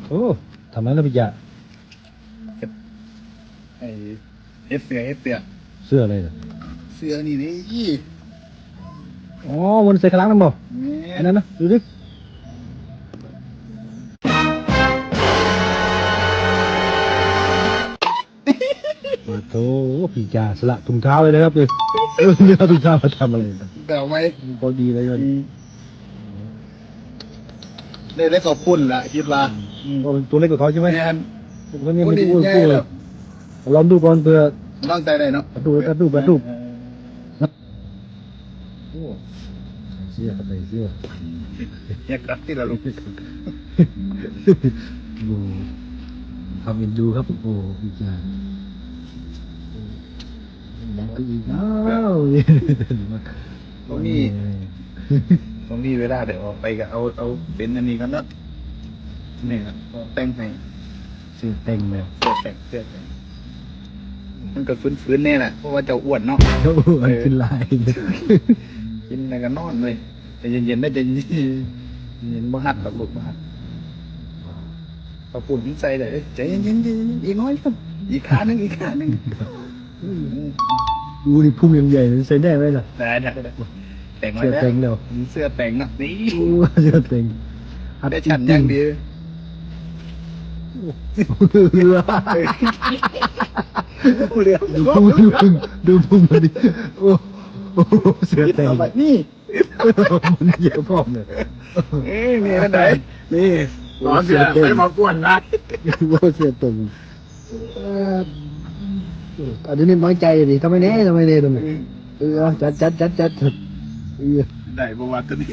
โอ้ทำไมล่ะพี่ยะ ไอ้เอฟเสือ เสื้ออะไรเนี่ย เสือนี่นี่ อ๋อมันใส่ข้างหลังนั่นบ่อันนั้นนะดูดิโอ้โหพี่ยะสละถุงเท้าเลยนะครับเนี่ยเนี่ยเอาถุงเท้ามาทำอะไรกัน แต่เอาไว้ พอดีเลยมัน ได้ขอบคุณล่ะคิดว่า ตัวเล็กกว่าเขาใช่ไหม แม่น ตัวนี้มัน โอ้ อ้วน ดี ๆเล แย่แล้ ยว ลองดูก่อนเผื่อ ร่างใจได้เนาะ ประตูโอ้เสื้อครับใส่เสื้อ แยกกันที่เราลง โอ้ทำเอ็นดูครับโอ้พี่ยะดังก็อีกอ้าว ตรงนี้เวลาเดี๋ยวออกไปก็เอาเป็นอันนี้กันเนาะนี่ครับแต่งให้ เสื้อเต็งเลย เสื้อแต่งมันก็ฟื้นๆแน่แหละเพราะว่าเจ้าอ้วนเนาะ โอ้อันขึ้นลาย กินอะไรกันนอนเลยแต่เย็นๆได้ใจเย็นๆบ่หัดแบบลูกบ่หัดพอฝุ่นใส่เลยใจเย็นๆอีกน้อยครับอีกขาหนึงดูนี่พุ่งยังใหญ่ใส่ได้ไหมล่ะ ได้แต่งไว้ เสื้อ แล้ว เต็งแล้ว เสื้อแต่งนะนี่ โอ้เสื้อเต็ง ได้ฉันอย่างดี เรือ ดูพุ่งมาดิโอ้เสื้อเต็ง เอาไปนี่ มันเยอะพร้อมเลย นี่นั่นไหนนี่ เสื้อเต็ง ไปมากวนนะ โอ้เสื้อเต็งอันนี้น้อยใจดิทำไมเน่ทำไม จัด ได้ประวัติตัวนี้